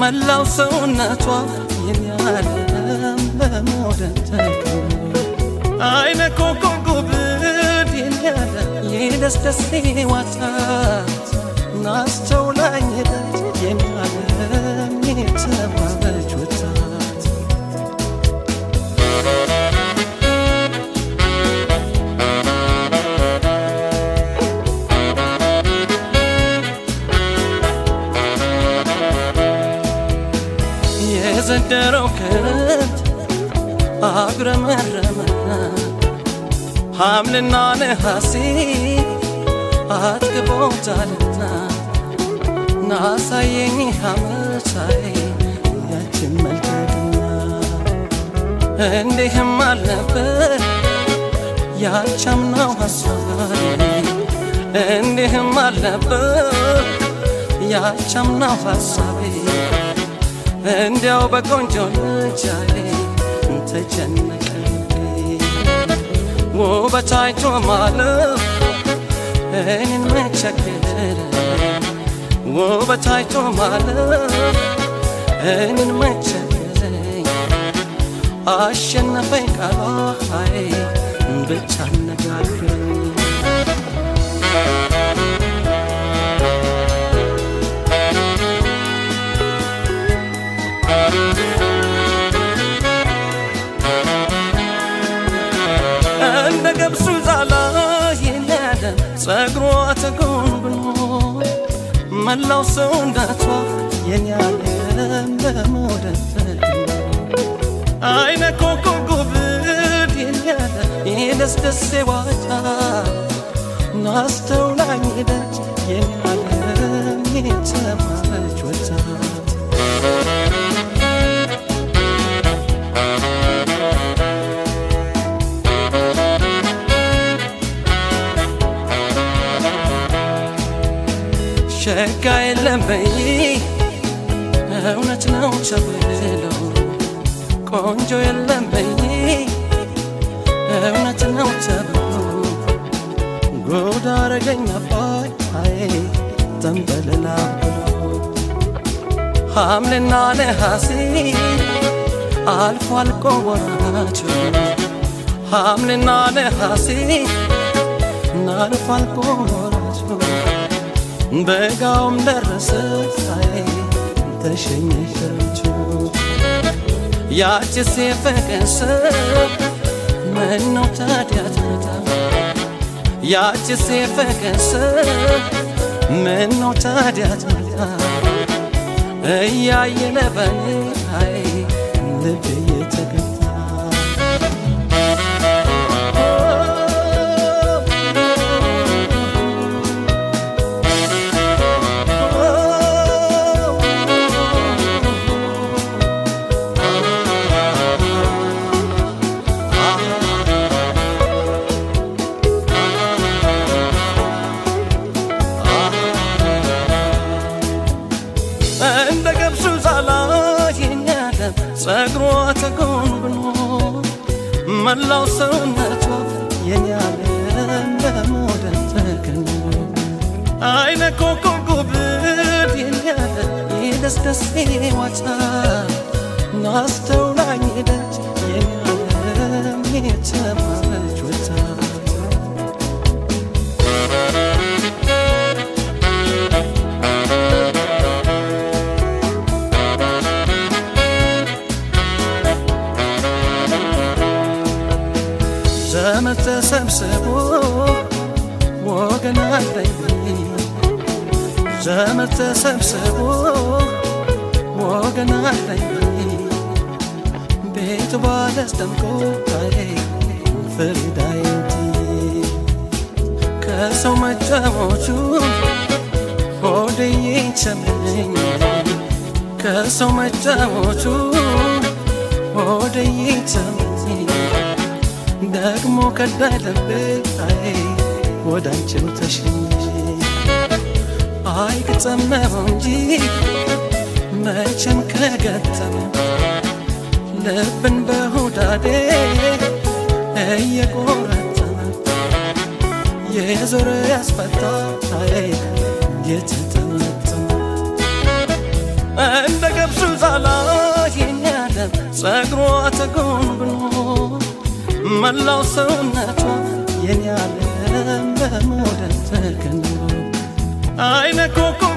መላው ሰውነቷ የሚያለም በሞደት አይነ ኮኮብ የኛለ የደስደስ ዋታት ናስተውላኝ ሄደች የሚያለም የተዋበች ወጣት የዘንደረው ክረምት አጉረመረመና ሐምልና ነሐሴ አጥግቦታልና ናሳየኝ ሐመሳይ ያችን መልከድና እንዲህም አልነበር ያቻምናው ሐሳቤ እንዲህም አልነበር ያቻምናው ሐሳቤ እንዲያው በቆንጆ ልጃዬ ተጨነቀ ውበት አይቶ ማለፍ እኔን መቸገር ውበት አይቶ ማለፍ እኔን መቸገረኝ አሸነፈኝ ቃሏ ብቻ አነጋግረኝ እንደ ገብሱ ዛላ የለም ጸጉሯ ተጎንጉኖ መላው ሰውነቷ የኔ ዓለም በመውደድ አይነ ኮኮብ የኛለ የደስደስ ዋታት ናስተውላኝ ሄደች የኔ ዓለም የተዋበች ወጣት ሸጋ የለም በይ እውነት ነው ተብለው ቆንጆ የለም በይ እውነት ነው ተብሎ ጎዳ አረገኝ አባይ ተንበለላ ብሎ ሐምልና ነሐሴ አልፎ አልቆ ወራቸው ሐምልና ነሐሴ አልፎ አልቆ ወራቸው በጋውም ደረሰ ተሸኘ ክረምቱ ያችስ የፈቀሰ ምነው ታዲያ ትመጣ ያችስ የፈቀሰ ምነው ታዲያ ትመጣ እያየለ በኔ ልቤ የተገታ እንደ ገብሱ ዛላ የኛለም ጸጉሯ ተጎንጉኖ መላው ሰውነቷ የኔ ዓለም በሞደት ተከኖ አይነ ኮኮብ የኛለ የደስደስ ዋታት ናስተውላኝ ሄደች የኔ ዓለም የተዋበች ወጣት ዘመድ ተሰብስቦ ወገን አለኝ ዘመድ ተሰብስቦ ወገን አለኝ ቤቱ ባለስ ደምቆ ፍሪዳዬ ከሰው መጫወቹ ሆድዬ ቸመኝ ከሰው መጫወቹ ሆድዬ ቸመኝ ደግሞ ከዳይ ልቤ ወዳንቺው ተሸኘ አይግጠም ነው እንጂ መቼም ከገጠመ ልብን በሁዳዴ እየቆረጠመ የዞረ ያስፈታ የተጠመጠመ እንደ ገብሱ ጸጉሯ ተጎንጉኖ መላው ሰውነቷ የኔ ዓለም በሞደል ተከንዶ አይነ ኮከብ